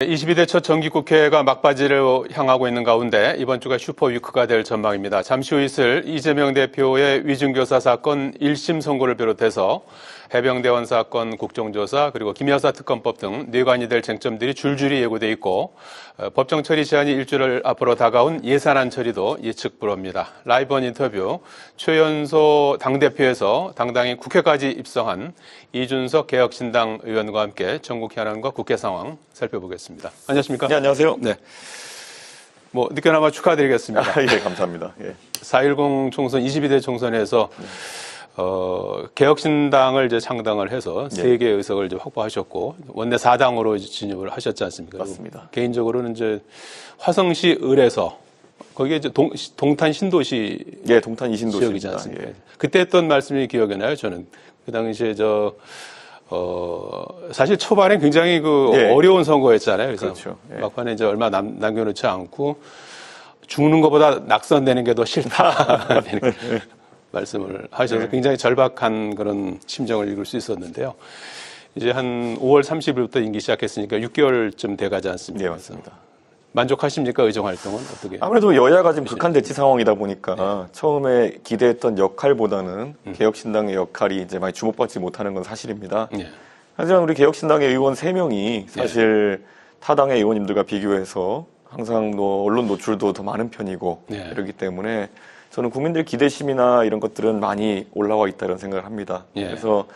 22대 첫 정기국회가 막바지를 향하고 있는 가운데 이번 주가 슈퍼위크가 될 전망입니다. 잠시 후 있을 이재명 대표의 위증교사 사건 1심 선고를 비롯해서 해병대원 사건 국정조사 그리고 김여사 특검법 등 뇌관이 될 쟁점들이 줄줄이 예고돼 있고 법정 처리 시한이 일주일 앞으로 다가온 예산안 처리도 예측 불허입니다. 라이브 인터뷰 최연소 당대표에서 당당히 국회까지 입성한 이준석 개혁신당 의원과 함께 전국 현안과 국회 상황 살펴보겠습니다. 안녕하십니까? 네, 안녕하세요. 네. 늦게나마 축하드리겠습니다. 예, 감사합니다. 예. 4.10 총선, 22대 총선에서 개혁신당을 이제 창당을 해서 예. 3개의 의석을 이제 확보하셨고, 원내 4당으로 진입을 하셨지 않습니까? 맞습니다. 개인적으로는 이제 화성시 을에서, 거기에 이제 동탄 신도시. 예, 동탄 이신도시입니다. 지역이지 않습니까? 예. 그때 했던 말씀이 기억이 나요, 저는. 그 당시에 사실 초반에 굉장히 예. 어려운 선거였잖아요. 그래서 그렇죠. 예. 막판에 이제 얼마 남겨놓지 않고 죽는 것보다 낙선되는 게 더 싫다. 말씀을 하셔서 네. 굉장히 절박한 그런 심정을 읽을 수 있었는데요. 이제 한 5월 30일부터 임기 시작했으니까 6개월쯤 돼가지 않습니까? 네, 맞습니다. 만족하십니까? 의정 활동은 어떻게? 아무래도 여야가 지금 극한 대치 상황이다 보니까 처음에 기대했던 역할보다는 개혁신당의 역할이 이제 많이 주목받지 못하는 건 사실입니다. 네. 하지만 우리 개혁신당의 의원 3명이 사실 타당의 의원님들과 비교해서 항상 언론 노출도 더 많은 편이고 네. 그렇기 때문에 저는 국민들 기대심이나 이런 것들은 많이 올라와 있다는 생각을 합니다. 예. 그래서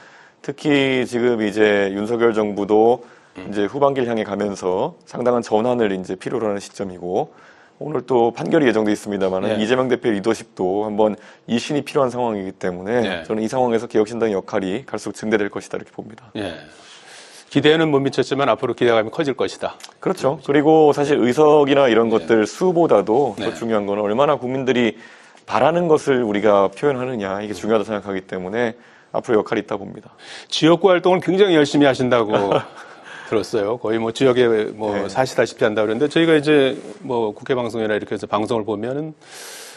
특히 지금 이제 윤석열 정부도 이제 후반기를 향해 가면서 상당한 전환을 이제 필요로 하는 시점이고 오늘 또 판결이 예정돼 있습니다만 예. 이재명 대표의 리더십도 한번 이신이 필요한 상황이기 때문에 예. 저는 이 상황에서 개혁신당의 역할이 갈수록 증대될 것이다 이렇게 봅니다. 예. 기대는 못 미쳤지만 앞으로 기대감이 커질 것이다. 그렇죠. 그리고 사실 의석이나 이런 것들 수보다도 더 네. 중요한 건 얼마나 국민들이 바라는 것을 우리가 표현하느냐 이게 중요하다 생각하기 때문에 앞으로 역할이 있다 봅니다. 지역구 활동을 굉장히 열심히 하신다고 들었어요. 거의 지역에 네. 사시다시피 한다고 그러는데 저희가 이제 국회 방송이나 이렇게 해서 방송을 보면은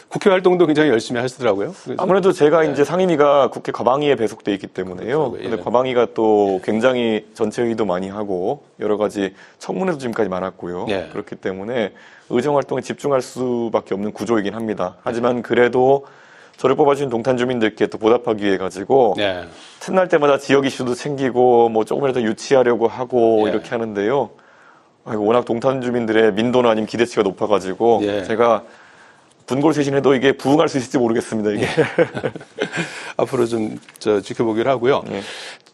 국회 활동도 굉장히 열심히 하시더라고요. 그래서 아무래도 제가 이제 상임위가 국회 과방위에 배속돼 있기 때문에요. 그렇죠. 예. 근데 과방위가 또 굉장히 전체 회의도 많이 하고 여러 가지 청문회도 지금까지 많았고요. 예. 그렇기 때문에 의정 활동에 집중할 수밖에 없는 구조이긴 합니다. 하지만 그래도 저를 뽑아주신 동탄 주민들께 또 보답하기 위해 가지고 네. 틈날 때마다 지역 이슈도 챙기고 조금이라도 유치하려고 하고 예. 이렇게 하는데요. 워낙 동탄 주민들의 민도나 아니면 기대치가 높아가지고 예. 제가 분골쇄신해도 이게 부응할 수 있을지 모르겠습니다. 이게. 앞으로 좀 지켜보기로 하고요. 예.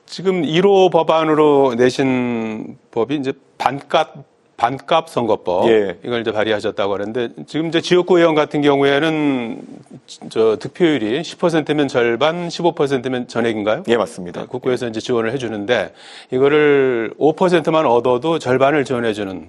지금 1호 법안으로 내신 법이 이제 반값 선거법 예. 이걸 이제 발의하셨다고 하는데 지금 이제 지역구 의원 같은 경우에는 득표율이 10%면 절반, 15%면 전액인가요? 예, 맞습니다. 국고에서 이제 지원을 해주는데 이거를 5%만 얻어도 절반을 지원해주는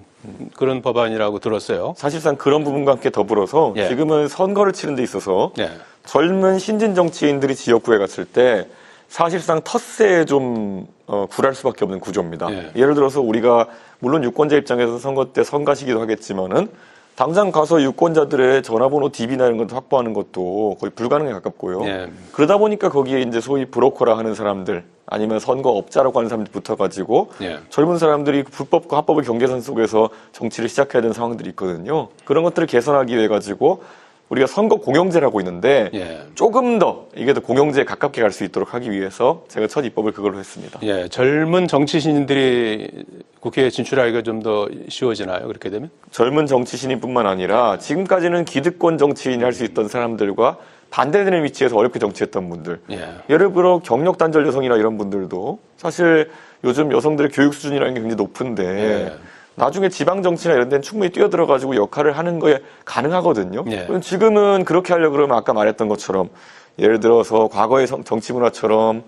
그런 법안이라고 들었어요. 사실상 그런 부분과 함께 더불어서 예. 지금은 선거를 치는 데 있어서 네. 젊은 신진 정치인들이 지역구에 갔을 때 사실상 텃세에 좀 굴할 수밖에 없는 구조입니다. 예. 예를 들어서 우리가 물론 유권자 입장에서 선거 때 선가시기도 하겠지만은 당장 가서 유권자들의 전화번호 DB나 이런 것도 확보하는 것도 거의 불가능에 가깝고요. 예. 그러다 보니까 거기에 이제 소위 브로커라 하는 사람들 아니면 선거업자라고 하는 사람들 붙어가지고 예. 젊은 사람들이 불법과 합법의 경계선 속에서 정치를 시작해야 되는 상황들이 있거든요. 그런 것들을 개선하기 위해 가지고 우리가 선거 공영제라고 있는데 예. 조금 더 이게 더 공영제에 가깝게 갈 수 있도록 하기 위해서 제가 첫 입법을 그걸로 했습니다. 예, 젊은 정치신들이 국회에 진출하기가 좀 더 쉬워지나요? 그렇게 되면? 젊은 정치신인뿐만 아니라 지금까지는 기득권 정치인이 할 수 있던 사람들과 반대되는 위치에서 어렵게 정치했던 분들. 예. 예를 들어 경력 단절 여성이나 이런 분들도 사실 요즘 여성들의 교육 수준이라는 게 굉장히 높은데 예. 나중에 지방 정치나 이런 데는 충분히 뛰어들어가지고 역할을 하는 거에 가능하거든요. 예. 지금은 그렇게 하려고 그러면 아까 말했던 것처럼 예를 들어서 과거의 정치 문화처럼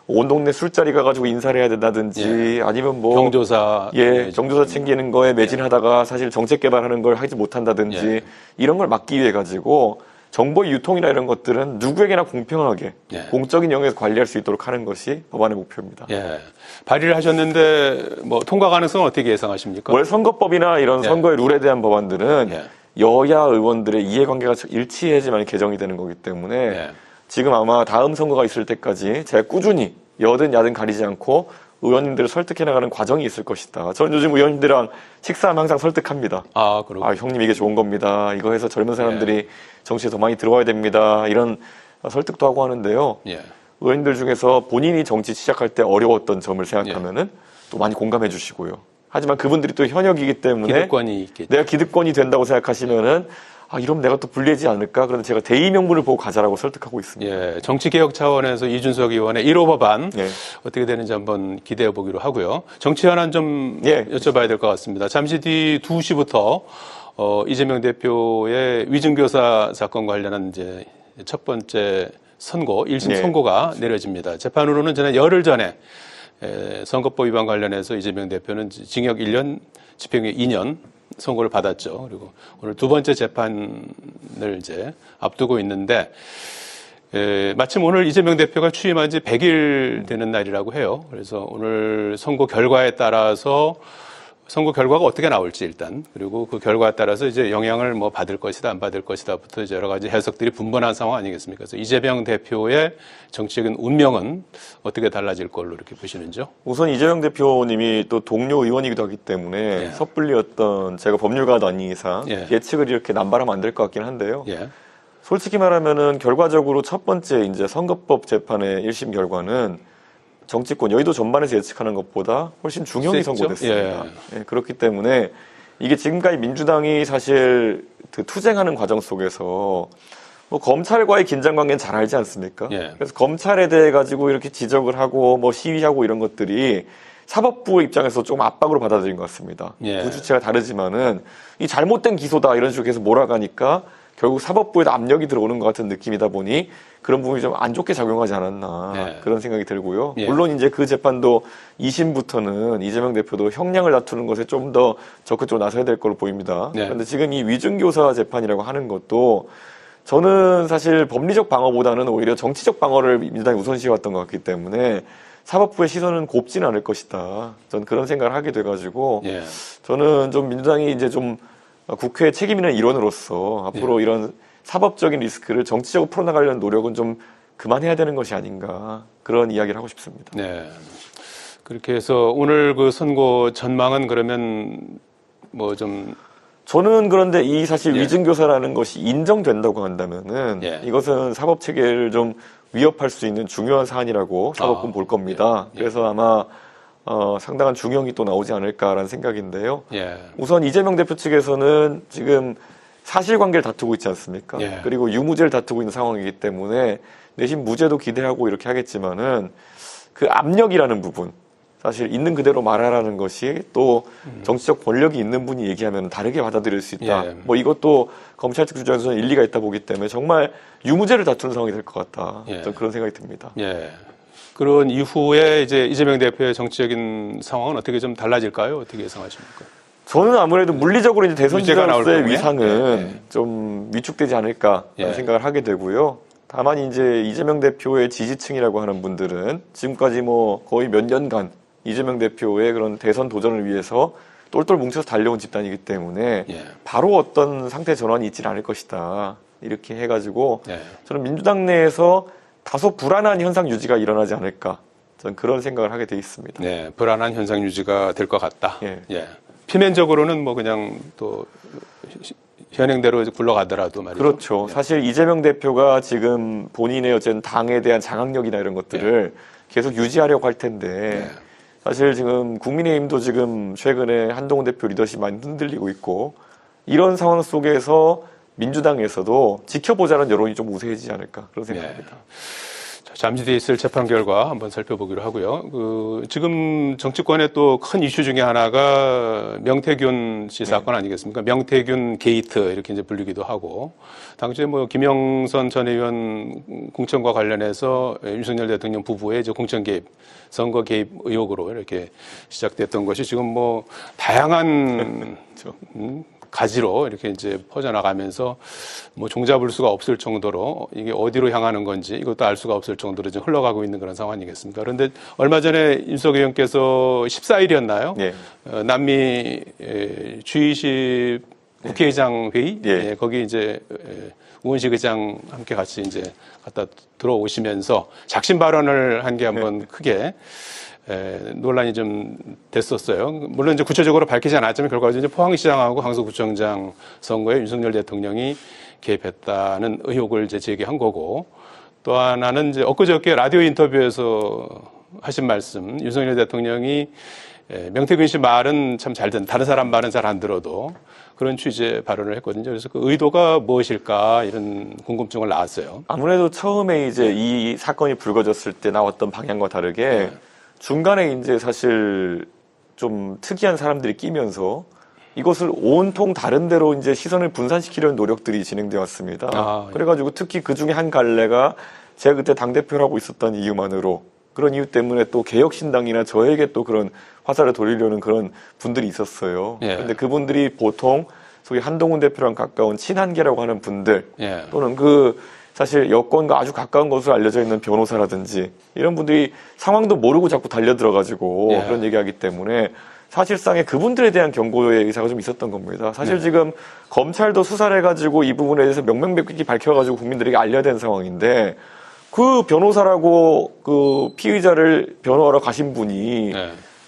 온 동네 술자리 가가지고 인사를 해야 된다든지 아니면 경조사. 경조사 챙기는 거에 매진하다가 사실 정책 개발하는 걸 하지 못한다든지 이런 걸 막기 위해 가지고 정보의 유통이나 이런 것들은 누구에게나 공평하게 공적인 영역에서 관리할 수 있도록 하는 것이 법안의 목표입니다. 예. 발의를 하셨는데 통과 가능성은 어떻게 예상하십니까? 원래 선거법이나 이런 선거의 룰에 대한 법안들은 여야 의원들의 이해관계가 일치해야지만 개정이 되는 거기 때문에 지금 아마 다음 선거가 있을 때까지 제가 꾸준히 여든 야든 가리지 않고 의원님들을 설득해 나가는 과정이 있을 것이다. 저는 요즘 의원님들이랑 식사하면 항상 설득합니다. 그렇군요. 형님 이게 좋은 겁니다. 이거 해서 젊은 사람들이 정치에 더 많이 들어와야 됩니다. 이런 설득도 하고 하는데요. 의원님들 중에서 본인이 정치 시작할 때 어려웠던 점을 생각하면은 또 많이 공감해 주시고요. 하지만 그분들이 또 현역이기 때문에 기득권이 있겠죠. 내가 기득권이 된다고 생각하시면은 이러면 내가 또 불리하지 않을까? 그런데 제가 대의 명분을 보고 가자라고 설득하고 있습니다. 정치개혁 차원에서 이준석 의원의 1호 법안 어떻게 되는지 한번 기대해 보기로 하고요. 정치 현안 좀 여쭤봐야 될 것 같습니다. 잠시 뒤 2시부터 이재명 대표의 위증교사 사건 관련한 이제 첫 번째 선고, 1심 선고가 내려집니다. 재판으로는 지난 열흘 전에 선거법 위반 관련해서 이재명 대표는 징역 1년, 집행유예 2년 선고를 받았죠. 그리고 오늘 두 번째 재판을 이제 앞두고 있는데, 마침 오늘 이재명 대표가 취임한 지 100일 되는 날이라고 해요. 그래서 오늘 선고 결과에 따라서 선거 결과가 어떻게 나올지 일단, 그리고 그 결과에 따라서 이제 영향을 뭐 받을 것이다, 안 받을 것이다부터 이제 여러 가지 해석들이 분분한 상황 아니겠습니까? 그래서 이재명 대표의 정치적인 운명은 어떻게 달라질 걸로 이렇게 보시는지요? 우선 이재명 대표님이 또 동료 의원이기도 하기 때문에 섣불리 제가 법률가도 아닌 이상 예측을 이렇게 남발하면 안 될 것 같긴 한데요. 솔직히 말하면은 결과적으로 첫 번째 이제 선거법 재판의 1심 결과는 정치권 여의도 전반에서 예측하는 것보다 훨씬 중형이 선고됐습니다. 그렇기 때문에 이게 지금까지 민주당이 사실 그 투쟁하는 과정 속에서 뭐 검찰과의 긴장 관계는 잘 알지 않습니까? 그래서 검찰에 대해 가지고 이렇게 지적을 하고 뭐 시위하고 이런 것들이 사법부 입장에서 조금 압박으로 받아들인 것 같습니다. 부주체가 다르지만은 이 잘못된 기소다 이런 식으로 계속 몰아가니까 결국 사법부에도 압력이 들어오는 것 같은 느낌이다 보니 그런 부분이 좀 안 좋게 작용하지 않았나 그런 생각이 들고요. 물론 이제 그 재판도 2심부터는 이재명 대표도 형량을 다투는 것에 좀 더 적극적으로 나서야 될 걸로 보입니다. 그런데 지금 이 위증교사 재판이라고 하는 것도 저는 사실 법리적 방어보다는 오히려 정치적 방어를 민주당이 우선시해왔던 것 같기 때문에 사법부의 시선은 곱지는 않을 것이다. 저는 그런 생각을 하게 돼가지고 저는 좀 민주당이 이제 좀 국회 책임 있는 일원으로서 앞으로 이런 사법적인 리스크를 정치적으로 풀어나가려는 노력은 좀 그만해야 되는 것이 아닌가 그런 이야기를 하고 싶습니다. 그렇게 해서 오늘 그 선고 전망은 그러면 뭐 좀 저는 그런데 이 사실 위증교사라는 것이 인정된다고 한다면은 이것은 사법 체계를 좀 위협할 수 있는 중요한 사안이라고 사법부는 볼 겁니다. 그래서 아마 상당한 중형이 또 나오지 않을까라는 생각인데요. 우선 이재명 대표 측에서는 지금 사실관계를 다투고 있지 않습니까? 그리고 유무죄를 다투고 있는 상황이기 때문에 내심 무죄도 기대하고 이렇게 하겠지만은 그 압력이라는 부분, 사실 있는 그대로 말하라는 것이 또 정치적 권력이 있는 분이 얘기하면 다르게 받아들일 수 있다. 뭐 이것도 검찰 측 주장에서는 일리가 있다 보기 때문에 정말 유무죄를 다투는 상황이 될 것 같다. 저는 그런 생각이 듭니다. 그런 이후에 이제 이재명 대표의 정치적인 상황은 어떻게 좀 달라질까요? 어떻게 예상하십니까? 저는 아무래도 물리적으로 이제 대선 지자로서의 위상은 좀 위축되지 않을까 생각을 하게 되고요. 다만 이제 이재명 대표의 지지층이라고 하는 분들은 지금까지 뭐 거의 몇 년간 이재명 대표의 그런 대선 도전을 위해서 똘똘 뭉쳐서 달려온 집단이기 때문에 바로 어떤 상태 전환이 있지는 않을 것이다. 이렇게 해가지고 저는 민주당 내에서 다소 불안한 현상 유지가 일어나지 않을까. 저는 그런 생각을 하게 돼 있습니다. 불안한 현상 유지가 될 것 같다. 표면적으로는 뭐 그냥 또 현행대로 굴러가더라도 말이죠. 그렇죠. 사실 이재명 대표가 지금 본인의 어쨌든 당에 대한 장악력이나 이런 것들을 계속 유지하려고 할 텐데 사실 지금 국민의힘도 지금 최근에 한동훈 대표 리더십 많이 흔들리고 있고 이런 상황 속에서 민주당에서도 지켜보자는 여론이 좀 우세해지지 않을까 그런 생각입니다. 잠시 뒤에 있을 재판 결과 한번 살펴보기로 하고요. 지금 정치권의 또 큰 이슈 중에 하나가 명태균 씨 사건 아니겠습니까? 명태균 게이트 이렇게 이제 불리기도 하고 당시에 뭐 김영선 전 의원 공천과 관련해서 윤석열 대통령 부부의 이제 공천 개입, 선거 개입 의혹으로 이렇게 시작됐던 것이 지금 뭐 다양한 가지로 이렇게 이제 퍼져나가면서 뭐 종잡을 수가 없을 정도로 이게 어디로 향하는 건지 이것도 알 수가 없을 정도로 지금 흘러가고 있는 그런 상황이겠습니까? 그런데 얼마 전에 윤석 의원께서 14일이었나요? 남미 G20 국회의장 회의, 거기 이제 우은식 의장 함께 같이 이제 갔다 들어오시면서 작심 발언을 한 게 한번 크게 논란이 좀 됐었어요. 물론 이제 구체적으로 밝히지 않았지만 결과적으로 이제 포항시장하고 강서구청장 선거에 윤석열 대통령이 개입했다는 의혹을 이제 제기한 거고, 또 하나는 이제 엊그저께 라디오 인터뷰에서 하신 말씀, 윤석열 대통령이 명태균 씨 말은 참 잘 듣는, 다른 사람 말은 잘 안 들어도 그런 취지의 발언을 했거든요. 그래서 그 의도가 무엇일까 이런 궁금증을 낳았어요. 아무래도 처음에 이제 이 사건이 불거졌을 때 나왔던 방향과 다르게 중간에 이제 사실 좀 특이한 사람들이 끼면서 이것을 온통 다른 데로 이제 시선을 분산시키려는 노력들이 진행되어 왔습니다. 그래가지고 특히 그 중에 한 갈래가 제가 그때 당대표를 하고 있었던 이유만으로, 그런 이유 때문에 또 개혁신당이나 저에게 또 그런 화살을 돌리려는 그런 분들이 있었어요. 그런데 그분들이 보통 소위 한동훈 대표랑 가까운 친한계라고 하는 분들, 또는 그 사실 여권과 아주 가까운 것으로 알려져 있는 변호사라든지 이런 분들이 상황도 모르고 자꾸 달려들어가지고 그런 얘기하기 때문에 사실상의 그분들에 대한 경고의 의사가 좀 있었던 겁니다. 사실 지금 검찰도 수사를 해가지고 이 부분에 대해서 명명백백히 밝혀가지고 국민들에게 알려야 되는 상황인데, 그 변호사라고 그 피의자를 변호하러 가신 분이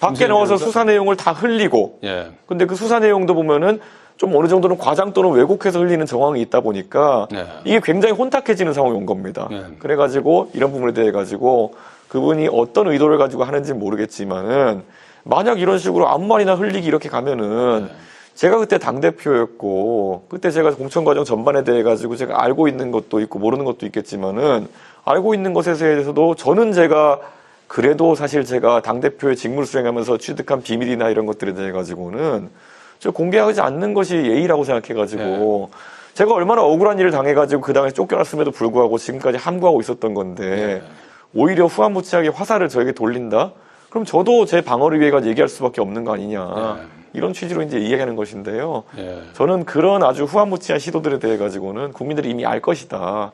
밖에 나와서 수사 내용을 다 흘리고, 근데 그 수사 내용도 보면은 좀 어느 정도는 과장 또는 왜곡해서 흘리는 정황이 있다 보니까 이게 굉장히 혼탁해지는 상황이 온 겁니다. 그래가지고 이런 부분에 대해 가지고 그분이 어떤 의도를 가지고 하는지는 모르겠지만은, 만약 이런 식으로 아무 말이나 흘리기 이렇게 가면은 제가 그때 당대표였고, 그때 제가 공천 과정 전반에 대해 가지고 제가 알고 있는 것도 있고 모르는 것도 있겠지만은, 알고 있는 것에 대해서도 저는 제가 그래도 사실 제가 당대표의 직무를 수행하면서 취득한 비밀이나 이런 것들에 대해 가지고는 저 공개하지 않는 것이 예의라고 생각해가지고 제가 얼마나 억울한 일을 당해가지고 그 당에 쫓겨났음에도 불구하고 지금까지 함구하고 있었던 건데 오히려 후한무치하게 화살을 저에게 돌린다? 그럼 저도 제 방어를 위해 얘기할 수밖에 없는 거 아니냐. 이런 취지로 이제 이야기하는 것인데요. 저는 그런 아주 후한무치한 시도들에 대해 가지고는 국민들이 이미 알 것이다.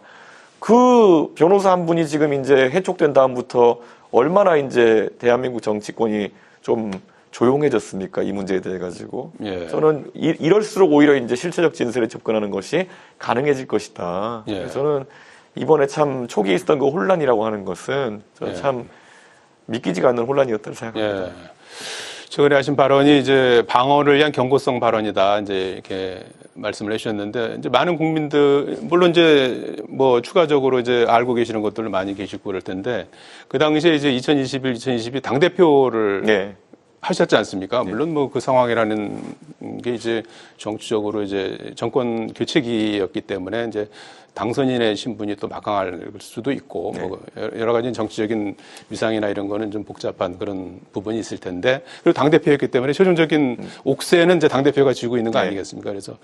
그 변호사 한 분이 지금 이제 해촉된 다음부터 얼마나 이제 대한민국 정치권이 좀 조용해졌습니까? 이 문제에 대해 가지고. 저는 이럴수록 오히려 이제 실체적 진술에 접근하는 것이 가능해질 것이다. 저는 이번에 참 초기에 있었던 그 혼란이라고 하는 것은 저는 참 믿기지가 않는 혼란이었다고 생각합니다. 최근에 하신 발언이 이제 방어를 위한 경고성 발언이다. 이제 이렇게 말씀을 해주셨는데, 이제 많은 국민들, 물론 이제 뭐 추가적으로 이제 알고 계시는 것들을 많이 계시고 그럴 텐데, 그 당시에 이제 2022 당대표를 하셨지 않습니까? 물론 뭐 그 상황이라는 게 이제 정치적으로 이제 정권 교체기였기 때문에 이제 당선인의 신분이 또 막강할 수도 있고 뭐 여러 가지 정치적인 위상이나 이런 거는 좀 복잡한 그런 부분이 있을 텐데, 그리고 당대표였기 때문에 최종적인 옥세는 이제 당대표가 쥐고 있는 거 아니겠습니까? 그래서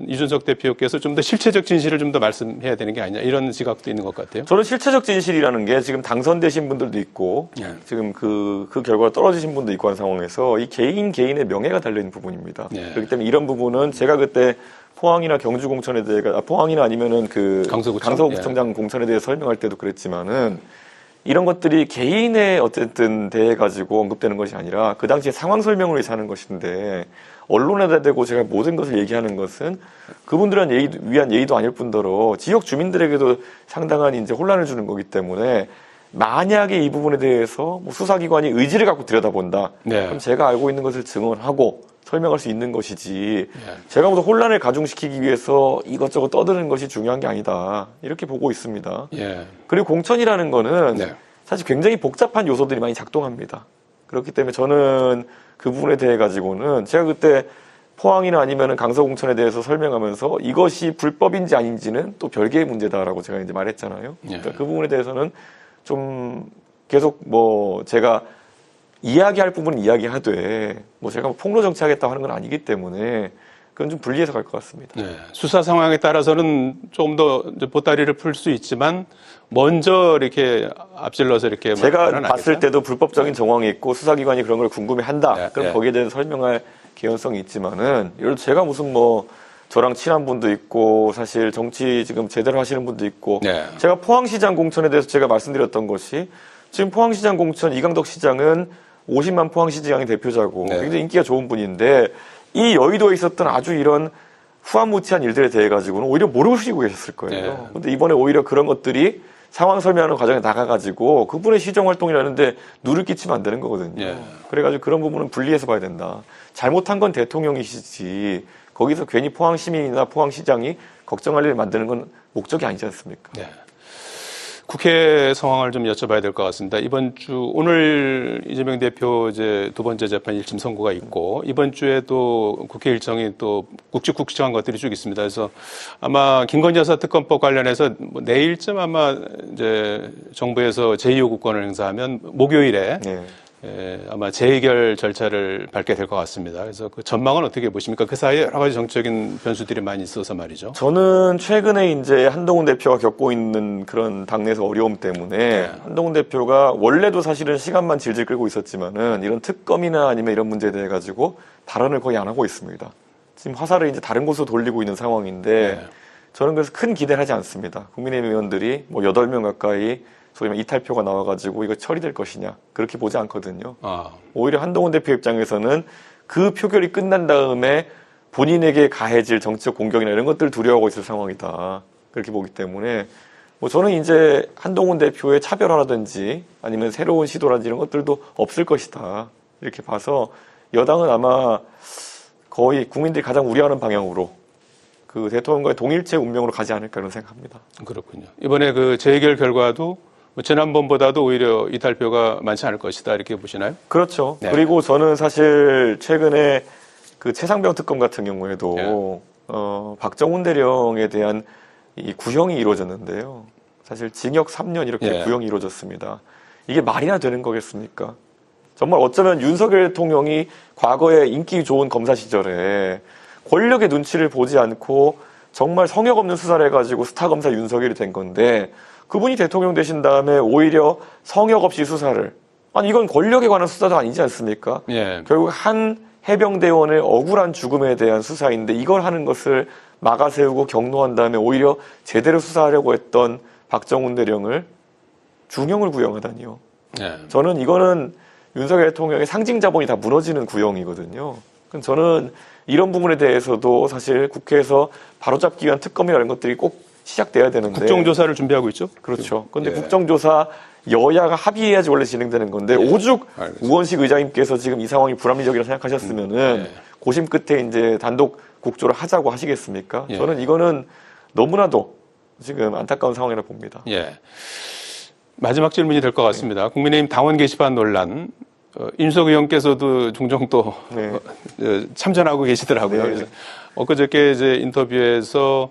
이준석 대표께서 좀 더 실체적 진실을 좀 더 말씀해야 되는 게 아니냐, 이런 지각도 있는 것 같아요. 저는 실체적 진실이라는 게 지금 당선되신 분들도 있고 지금 그 결과가 떨어지신 분도 있고 한 상황에서 이 개인의 명예가 달려있는 부분입니다. 그렇기 때문에 이런 부분은 제가 그때 포항이나 경주 공천에 대해, 포항이나 아니면은 그 강서구청장 공천에 대해 설명할 때도 그랬지만은, 이런 것들이 개인의 어쨌든 대해 가지고 언급되는 것이 아니라 그 당시에 상황 설명을 위해서 하는 것인데, 언론에다 대고 제가 모든 것을 얘기하는 것은 그분들은 위한 예의도 아닐 뿐더러 지역 주민들에게도 상당한 이제 혼란을 주는 거기 때문에, 만약에 이 부분에 대해서 뭐 수사기관이 의지를 갖고 들여다본다. 그럼 제가 알고 있는 것을 증언하고 설명할 수 있는 것이지, 제가 모두 혼란을 가중시키기 위해서 이것저것 떠드는 것이 중요한 게 아니다. 이렇게 보고 있습니다. 그리고 공천이라는 거는 사실 굉장히 복잡한 요소들이 많이 작동합니다. 그렇기 때문에 저는 그 부분에 대해 가지고는 제가 그때 포항이나 아니면은 강서공천에 대해서 설명하면서 이것이 불법인지 아닌지는 또 별개의 문제다라고 제가 이제 말했잖아요. 그러니까 그 부분에 대해서는 좀 계속 뭐 제가 이야기할 부분은 이야기하되 뭐 제가 폭로 정치하겠다고 하는 건 아니기 때문에 그건 좀 분리해서 갈 것 같습니다. 수사 상황에 따라서는 좀 더 보따리를 풀 수 있지만 먼저 이렇게 앞질러서 이렇게 제가 봤을 때도 불법적인 정황이 있고 수사기관이 그런 걸 궁금해한다. 그럼 거기에 대해서 설명할 개연성이 있지만은, 예를 들어 제가 무슨 뭐 저랑 친한 분도 있고 사실 정치 지금 제대로 하시는 분도 있고 제가 포항시장 공천에 대해서 제가 말씀드렸던 것이, 지금 포항시장 공천 이강덕 시장은 50만 포항시장의 대표자고 굉장히 인기가 좋은 분인데, 이 여의도에 있었던 아주 이런 후한무치한 일들에 대해 가지고는 오히려 모르시고 계셨을 거예요. 근데 이번에 오히려 그런 것들이 상황 설명하는 과정에 나가가지고 그분의 시정활동이라는데 누를 끼치면 안 되는 거거든요. 예. 그래가지고 그런 부분은 분리해서 봐야 된다. 잘못한 건 대통령이시지 거기서 괜히 포항시민이나 포항시장이 걱정할 일 만드는 건 목적이 아니지 않습니까? 네. 국회 상황을 좀 여쭤봐야 될 것 같습니다. 이번 주 오늘 이재명 대표 이제 두 번째 재판 1심 선고가 있고 이번 주에 또 국회 일정이 또 굵직굵직한 것들이 쭉 있습니다. 그래서 아마 김건희 여사 특검법 관련해서 뭐 내일쯤 아마 이제 정부에서 제2요구권을 행사하면 목요일에 네. 아마 재의결 절차를 밟게 될 것 같습니다. 그래서 그 전망은 어떻게 보십니까? 그 사이에 여러 가지 정적인 변수들이 많이 있어서 말이죠. 저는 최근에 이제 한동훈 대표가 겪고 있는 그런 당내에서 어려움 때문에 네. 한동훈 대표가 원래도 사실은 시간만 질질 끌고 있었지만은 이런 특검이나 아니면 이런 문제에 대해 가지고 발언을 거의 안 하고 있습니다. 지금 화살을 이제 다른 곳으로 돌리고 있는 상황인데 네. 저는 그래서 큰 기대를 하지 않습니다. 국민의힘 의원들이 뭐 8명 가까이 소위 말해 이탈표가 나와가지고 이거 처리될 것이냐 그렇게 보지 않거든요. 오히려 한동훈 대표 입장에서는 그 표결이 끝난 다음에 본인에게 가해질 정치적 공격이나 이런 것들을 두려워하고 있을 상황이다. 그렇게 보기 때문에 뭐 저는 이제 한동훈 대표의 차별화라든지 아니면 새로운 시도라든지 이런 것들도 없을 것이다. 이렇게 봐서 여당은 아마 거의 국민들이 가장 우려하는 방향으로 그 대통령과의 동일체 운명으로 가지 않을까 이런 생각합니다. 그렇군요. 이번에 그 재의결 결과도 뭐 지난번보다도 오히려 이탈표가 많지 않을 것이다 이렇게 보시나요? 그렇죠. 네. 그리고 저는 사실 최근에 그 최상병 특검 같은 경우에도 네. 박정훈 대령에 대한 이 구형이 이루어졌는데요. 사실 징역 3년 이렇게 네. 구형이 이루어졌습니다. 이게 말이나 되는 거겠습니까? 정말 어쩌면 윤석열 대통령이 과거에 인기 좋은 검사 시절에 권력의 눈치를 보지 않고 정말 성역 없는 수사를 해가지고 스타 검사 윤석열이 된 건데 그분이 대통령 되신 다음에 오히려 성역 없이 수사를 아니 이건 권력에 관한 수사도 아니지 않습니까? 예. 결국 한 해병대원의 억울한 죽음에 대한 수사인데 이걸 하는 것을 막아세우고 경로한 다음에 오히려 제대로 수사하려고 했던 박정훈 대령을 중형을 구형하다니요. 예. 저는 이거는 윤석열 대통령의 상징 자본이 다 무너지는 구형이거든요. 저는 이런 부분에 대해서도 사실 국회에서 바로잡기 위한 특검이나 이런 것들이 꼭 시작돼야 되는데 국정조사를 준비하고 있죠? 그렇죠. 그런데 예. 국정조사 여야가 합의해야지 원래 진행되는 건데 오죽 알겠습니다. 우원식 의장님께서 지금 이 상황이 불합리적이라고 생각하셨으면은 고심 끝에 이제 단독 국조를 하자고 하시겠습니까? 예. 저는 이거는 너무나도 지금 안타까운 상황이라고 봅니다. 예. 마지막 질문이 될 것 같습니다. 국민의힘 당원 게시판 논란. 윤석 의원께서도 종종 또 네. 참전하고 계시더라고요. 네. 그래서 엊그저께 이제 인터뷰에서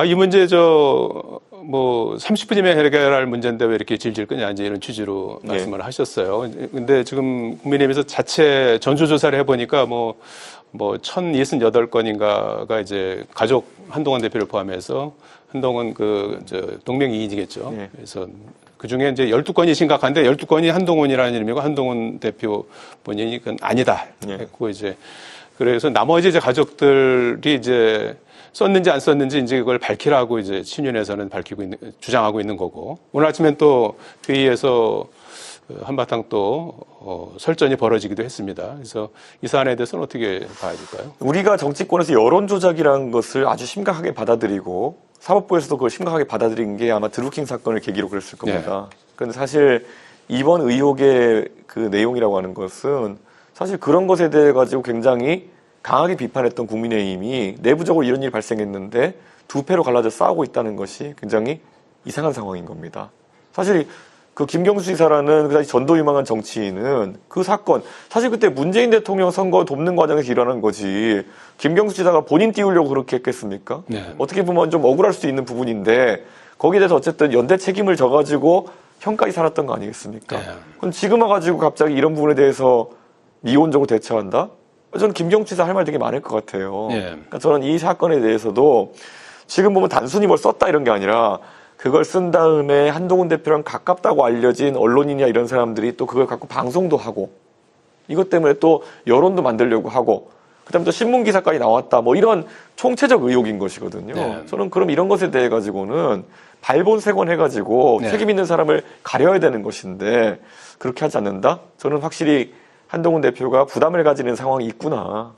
이 문제 뭐 30분이면 해결할 문제인데 왜 이렇게 질질 끄냐 이제 이런 취지로 네. 말씀을 하셨어요. 근데 지금 국민의힘에서 자체 전수조사를 해보니까 뭐 1068건인가가 이제 가족 한동훈 대표를 포함해서 한동훈 동명이인이겠죠. 네. 그래서 그 중에 이제 12건이 심각한데 12건이 한동훈이라는 이름이고 한동훈 대표 본인이 그건 아니다 했고 이제 그래서 나머지 이제 가족들이 이제 썼는지 안 썼는지 이제 그걸 밝히라고 이제 친윤에서는 주장하고 있는 거고 오늘 아침엔 또 회의에서 한바탕 또 설전이 벌어지기도 했습니다. 그래서 이 사안에 대해서는 어떻게 봐야 될까요? 우리가 정치권에서 여론 조작이라는 것을 아주 심각하게 받아들이고 사법부에서도 그걸 심각하게 받아들인 게 아마 드루킹 사건을 계기로 그랬을 겁니다. 그런데 사실 이번 의혹의 그 내용이라고 하는 것은 사실 그런 것에 대해 가지고 굉장히 강하게 비판했던 국민의힘이 내부적으로 이런 일이 발생했는데 두 패로 갈라져 싸우고 있다는 것이 굉장히 이상한 상황인 겁니다. 사실 그 김경수 지사라는 그 당시 전도유망한 정치인은 그 사건 사실 그때 문재인 대통령 선거 돕는 과정에서 일어난 거지 김경수 지사가 본인 띄우려고 그렇게 했겠습니까? 네. 어떻게 보면 좀 억울할 수도 있는 부분인데 거기에 대해서 어쨌든 연대 책임을 져가지고 형까지 살았던 거 아니겠습니까? 네. 그럼 지금 와가지고 갑자기 이런 부분에 대해서 미온적으로 대처한다? 저는 김경수 지사 할 말 되게 많을 것 같아요. 그러니까 저는 이 사건에 대해서도 지금 보면 단순히 뭘 썼다 이런 게 아니라 그걸 쓴 다음에 한동훈 대표랑 가깝다고 알려진 언론인이나 이런 사람들이 또 그걸 갖고 방송도 하고 이것 때문에 또 여론도 만들려고 하고 그다음에 또 신문 기사까지 나왔다 뭐 이런 총체적 의혹인 것이거든요. 네. 저는 그럼 이런 것에 대해 가지고는 발본색원 해가지고 네. 책임 있는 사람을 가려야 되는 것인데 그렇게 하지 않는다? 저는 확실히 한동훈 대표가 부담을 가지는 상황이 있구나.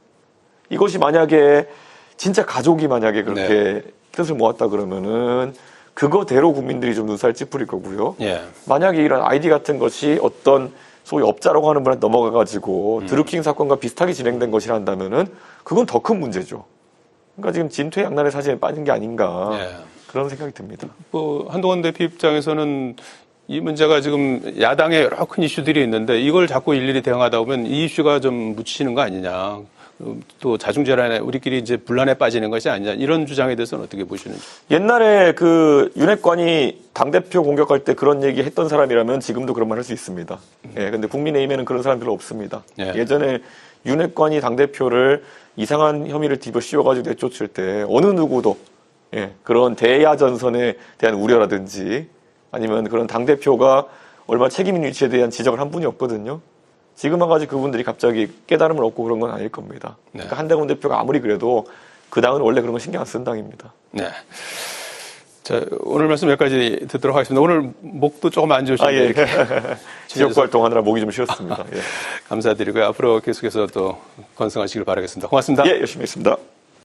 이것이 만약에 진짜 가족이 만약에 그렇게 뜻을 모았다 그러면은 그거대로 국민들이 좀 눈살 찌푸릴 거고요. 예. 만약에 이런 아이디 같은 것이 어떤 소위 업자라고 하는 분한테 넘어가가지고 드루킹 사건과 비슷하게 진행된 것이란다면은 그건 더 큰 문제죠. 그러니까 지금 진퇴양난의 사진에 빠진 게 아닌가 예. 그런 생각이 듭니다. 뭐 한동훈 대표 입장에서는 이 문제가 지금 야당에 여러 큰 이슈들이 있는데 이걸 자꾸 일일이 대응하다 보면 이 이슈가 좀 묻히는 거 아니냐. 또 자중질환에 우리끼리 이제 분란에 빠지는 것이 아니냐. 이런 주장에 대해서는 어떻게 보시는지. 옛날에 그 윤핵관이 당대표 공격할 때 그런 얘기 했던 사람이라면 지금도 그런 말 할 수 있습니다. 예, 근데 국민의힘에는 그런 사람 별로 없습니다. 예. 예전에 윤핵관이 당대표를 이상한 혐의를 뒤집어 씌워가지고 내쫓을 때 어느 누구도 예, 그런 대야 전선에 대한 우려라든지 아니면 그런 당대표가 얼마나 책임 있는 위치에 대한 지적을 한 분이 없거든요. 지금 와가지고 그분들이 갑자기 깨달음을 얻고 그런 건 아닐 겁니다. 네. 그러니까 한대훈 대표가 아무리 그래도 그 당은 원래 그런 거 신경 안 쓰는 당입니다. 네. 자, 오늘 말씀 여기까지 듣도록 하겠습니다. 오늘 목도 조금 안 좋으신데. 예. 지역 활동하느라 목이 좀 쉬었습니다. 예. 감사드리고요. 앞으로 계속해서 또 건승하시길 바라겠습니다. 고맙습니다. 예, 열심히 했습니다.